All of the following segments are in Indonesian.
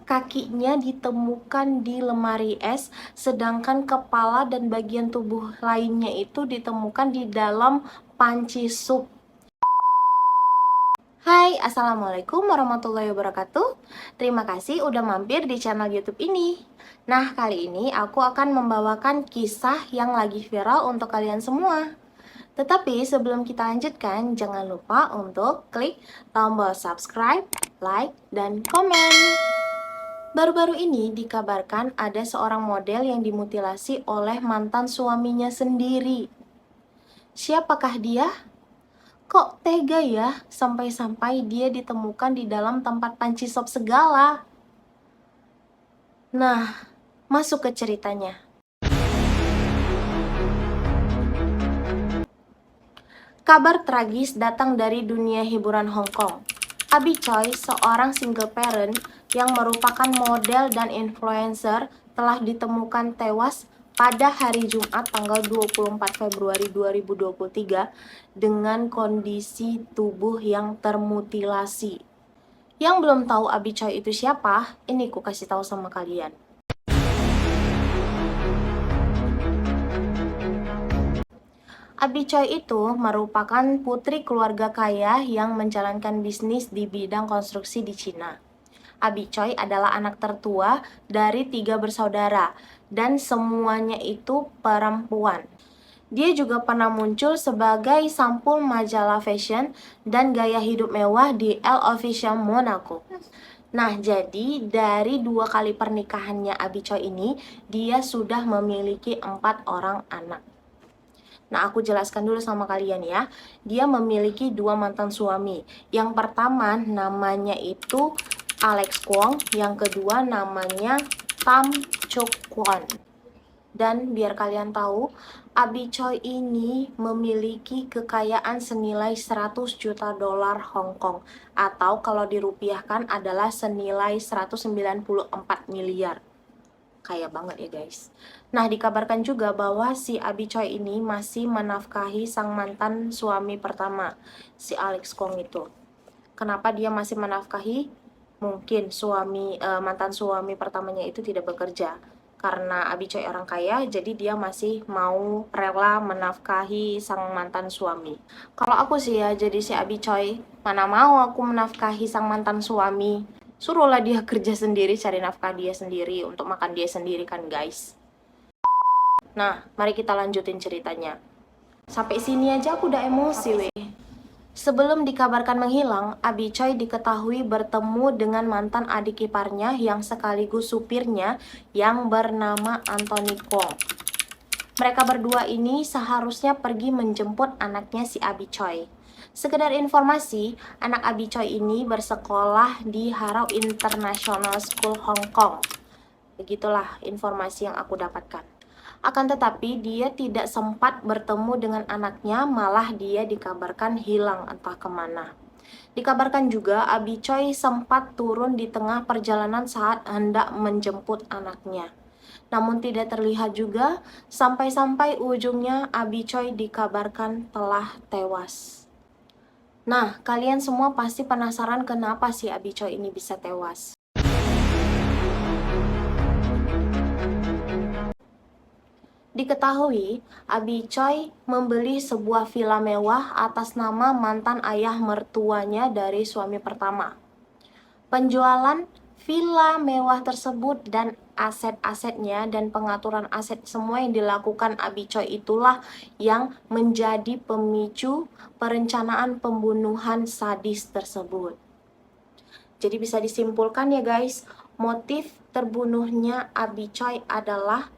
Kakinya ditemukan di lemari es, sedangkan kepala dan bagian tubuh lainnya itu ditemukan di dalam panci sup. Hai, Assalamualaikum warahmatullahi wabarakatuh. Terima kasih udah mampir di channel YouTube ini. Nah, kali ini aku akan membawakan kisah yang lagi viral untuk kalian semua. Tetapi sebelum kita lanjutkan, jangan lupa untuk klik tombol subscribe, like, dan komen. Baru-baru ini dikabarkan ada seorang model yang dimutilasi oleh mantan suaminya sendiri. Siapakah dia? Kok tega ya, sampai-sampai dia ditemukan di dalam tempat panci sop segala? Nah, masuk ke ceritanya. Kabar tragis datang dari dunia hiburan Hong Kong. Abi Choi, seorang single parent yang merupakan model dan influencer, telah ditemukan tewas pada hari Jumat tanggal 24 Februari 2023 dengan kondisi tubuh yang termutilasi. Yang belum tahu Abi Choi itu siapa, ini ku kasih tahu sama kalian. Abi Choi itu merupakan putri keluarga kaya yang menjalankan bisnis di bidang konstruksi di Cina. Abi Choi adalah anak tertua dari 3 bersaudara dan semuanya itu perempuan. Dia juga pernah muncul sebagai sampul majalah fashion dan gaya hidup mewah di Elle Official Monaco. Nah, jadi dari 2 kali pernikahannya Abi Choi ini, dia sudah memiliki 4 orang anak. Nah, aku jelaskan dulu sama kalian ya. Dia memiliki 2 mantan suami. Yang pertama namanya itu Alex Kwong, yang kedua namanya Tam Chuk Kwon. Dan biar kalian tahu, Abi Choi ini memiliki kekayaan senilai 100 juta dolar Hong Kong, atau kalau dirupiahkan adalah senilai 194 miliar. Kaya banget ya guys. Nah, dikabarkan juga bahwa si Abi Choi ini masih menafkahi sang mantan suami pertama, si Alex Kwong itu. Kenapa dia masih menafkahi? Mungkin mantan suami pertamanya itu tidak bekerja. Karena Abi Choi orang kaya, jadi dia masih mau rela menafkahi sang mantan suami. Kalau aku sih ya, jadi si Abi Choi, mana mau aku menafkahi sang mantan suami. Suruhlah dia kerja sendiri, cari nafkah dia sendiri, untuk makan dia sendiri kan guys. Nah, mari kita lanjutin ceritanya. Sampai sini aja aku udah emosi weh. Sebelum dikabarkan menghilang, Abi Choi diketahui bertemu dengan mantan adik iparnya yang sekaligus supirnya yang bernama Anthony Kwong. Mereka berdua ini seharusnya pergi menjemput anaknya si Abi Choi. Sekedar informasi, anak Abi Choi ini bersekolah di Harrow International School Hong Kong. Begitulah informasi yang aku dapatkan. Akan tetapi dia tidak sempat bertemu dengan anaknya, malah dia dikabarkan hilang entah kemana. Dikabarkan juga Abi Choi sempat turun di tengah perjalanan saat hendak menjemput anaknya. Namun tidak terlihat juga, sampai-sampai ujungnya Abi Choi dikabarkan telah tewas. Nah, kalian semua pasti penasaran kenapa si Abi Choi ini bisa tewas. Diketahui, Abi Choi membeli sebuah villa mewah atas nama mantan ayah mertuanya dari suami pertama. Penjualan villa mewah tersebut dan aset-asetnya dan pengaturan aset semua yang dilakukan Abi Choi itulah yang menjadi pemicu perencanaan pembunuhan sadis tersebut. Jadi bisa disimpulkan ya guys, motif terbunuhnya Abi Choi adalah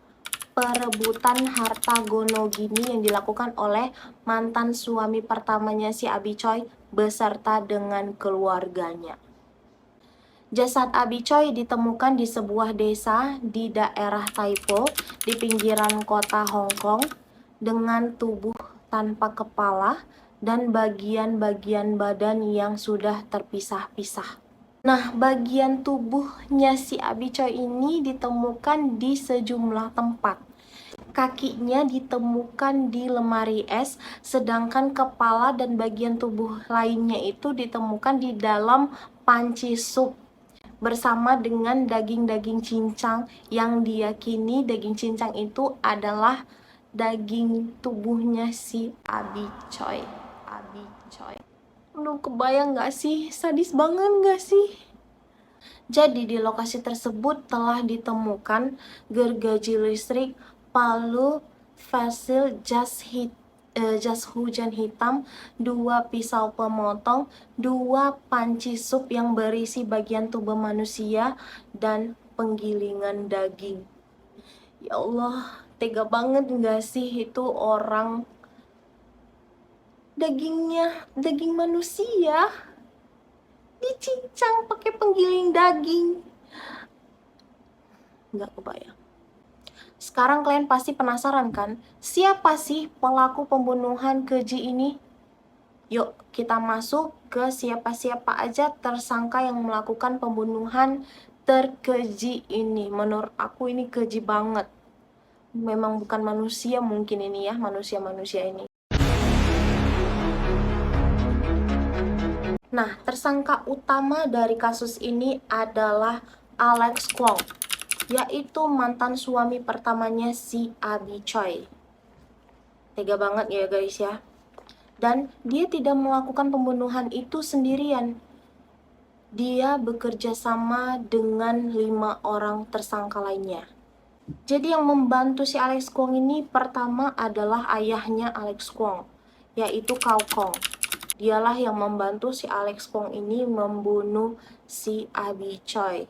perebutan harta gono gini yang dilakukan oleh mantan suami pertamanya si Abi Choi beserta dengan keluarganya. Jasad Abi Choi ditemukan di sebuah desa di daerah Tai Po di pinggiran kota Hong Kong dengan tubuh tanpa kepala dan bagian-bagian badan yang sudah terpisah-pisah. Nah, bagian tubuhnya si Abi Choi ini ditemukan di sejumlah tempat. Kakinya ditemukan di lemari es, sedangkan kepala dan bagian tubuh lainnya itu ditemukan di dalam panci sup. bersama dengan daging-daging cincang yang diyakini daging cincang itu adalah daging tubuhnya si Abi Choi. Lu kebayang gak sih? Sadis banget gak sih? Jadi di lokasi tersebut telah ditemukan gergaji listrik, palu, fasil, jas hujan hitam, 2 pisau pemotong, 2 panci sup yang berisi bagian tubuh manusia, dan penggilingan daging. Ya Allah, tega banget gak sih itu orang daging manusia dicincang pakai penggiling daging. Nggak kebayang. Sekarang kalian pasti penasaran kan, siapa sih pelaku pembunuhan keji ini? Yuk kita masuk ke siapa-siapa aja tersangka yang melakukan pembunuhan terkeji ini. Menurut aku ini keji banget. Memang bukan manusia mungkin ini ya, manusia-manusia ini. Nah, tersangka utama dari kasus ini adalah Alex Kwong, yaitu mantan suami pertamanya si Abi Choi. Tega banget ya guys ya. Dan dia tidak melakukan pembunuhan itu sendirian. Dia bekerja sama dengan 5 orang tersangka lainnya. Jadi yang membantu si Alex Kwong ini pertama adalah ayahnya Alex Kwong, yaitu Kao Kong. Dialah yang membantu si Alex Kwong ini membunuh si Abi Choi.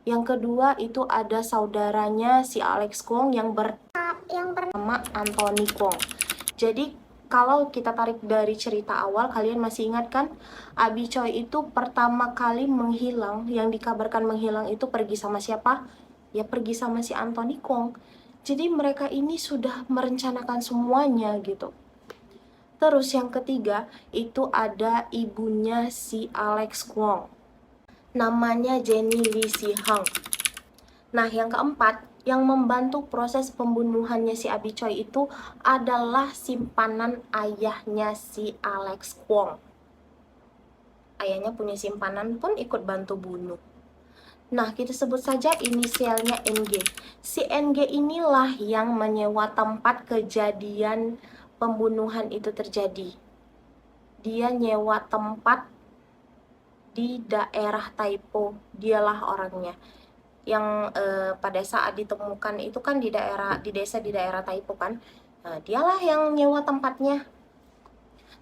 Yang kedua itu ada saudaranya si Alex Kwong yang bernama Anthony Kwong. Jadi kalau kita tarik dari cerita awal, kalian masih ingat kan? Abi Choi itu pertama kali menghilang, yang dikabarkan menghilang itu pergi sama siapa? Ya pergi sama si Anthony Kwong. Jadi mereka ini sudah merencanakan semuanya gitu. Terus yang ketiga itu ada ibunya si Alex Kwong, namanya Jenny Lee Si Hang. Nah yang keempat yang membantu proses pembunuhannya si Abi Choi itu adalah simpanan ayahnya si Alex Kwong. Ayahnya punya simpanan pun ikut bantu bunuh. Nah kita sebut saja inisialnya NG. Si NG inilah yang menyewa tempat kejadian pembunuhan itu terjadi. Dia nyewa tempat di daerah Taipo, dialah orangnya. Yang pada saat ditemukan itu kan di desa di daerah Taipo kan. Nah, dialah yang nyewa tempatnya.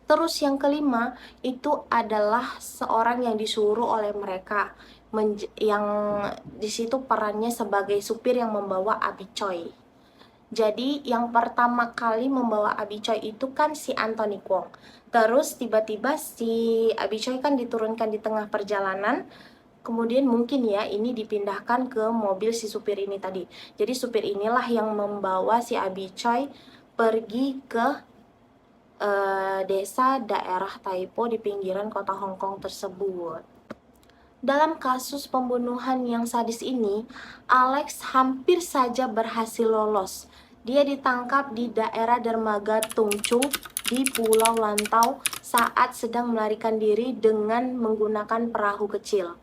Terus yang kelima itu adalah seorang yang disuruh oleh mereka, yang di situ perannya sebagai supir yang membawa Abi Choi. Jadi yang pertama kali membawa Abi Choi itu kan si Anthony Kwong. Terus tiba-tiba si Abi Choi kan diturunkan di tengah perjalanan. Kemudian mungkin ya ini dipindahkan ke mobil si supir ini tadi. Jadi supir inilah yang membawa si Abi Choi pergi ke desa daerah Taipo di pinggiran kota Hong Kong tersebut. Dalam kasus pembunuhan yang sadis ini, Alex hampir saja berhasil lolos. Dia ditangkap di daerah dermaga Tung Chung di Pulau Lantau saat sedang melarikan diri dengan menggunakan perahu kecil.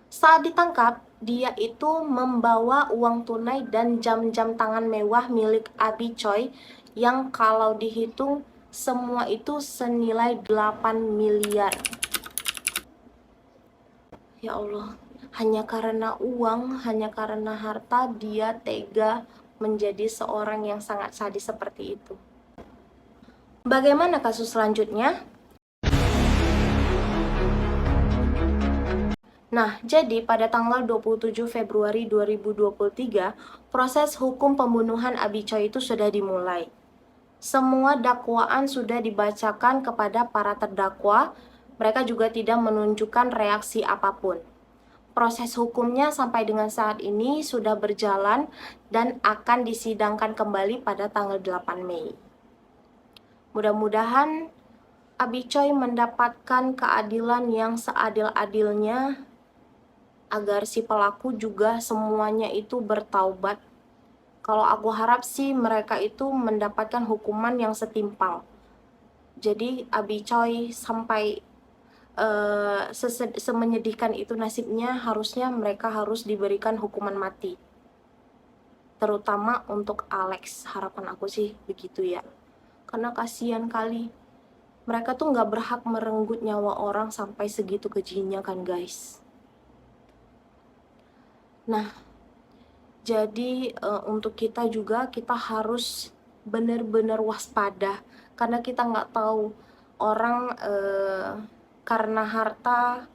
Saat ditangkap, dia itu membawa uang tunai dan jam-jam tangan mewah milik Abi Choi yang kalau dihitung semua itu senilai 8 miliar. Ya Allah, hanya karena uang, hanya karena harta, dia tega menjadi seorang yang sangat sadis seperti itu. Bagaimana kasus selanjutnya? Nah, jadi pada tanggal 27 Februari 2023, proses hukum pembunuhan Abi Choi itu sudah dimulai. Semua dakwaan sudah dibacakan kepada para terdakwa. Mereka juga tidak menunjukkan reaksi apapun. Proses hukumnya sampai dengan saat ini sudah berjalan dan akan disidangkan kembali pada tanggal 8 Mei. Mudah-mudahan Abi Choi mendapatkan keadilan yang seadil-adilnya agar si pelaku juga semuanya itu bertaubat. Kalau aku harap sih mereka itu mendapatkan hukuman yang setimpal. Jadi Abi Choi sampai semenyedihkan itu nasibnya, harusnya mereka harus diberikan hukuman mati. Terutama untuk Alex, harapan aku sih begitu ya. Karena kasihan kali. Mereka tuh nggak berhak merenggut nyawa orang sampai segitu kejinya kan guys. Nah, jadi untuk kita juga, kita harus benar-benar waspada. Karena kita nggak tahu orang karena harta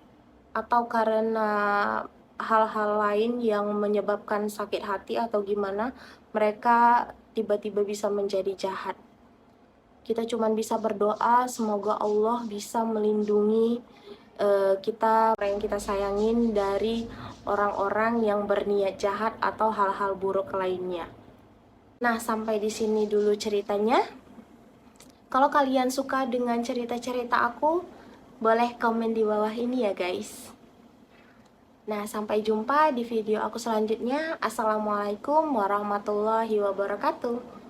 atau karena hal-hal lain yang menyebabkan sakit hati atau gimana, mereka tiba-tiba bisa menjadi jahat. Kita cuma bisa berdoa semoga Allah bisa melindungi kita, orang yang kita sayangin, dari orang-orang yang berniat jahat atau hal-hal buruk lainnya. Nah, sampai di sini dulu ceritanya. Kalau kalian suka dengan cerita-cerita aku, boleh komen di bawah ini ya guys. Nah, sampai jumpa di video aku selanjutnya. Assalamualaikum warahmatullahi wabarakatuh.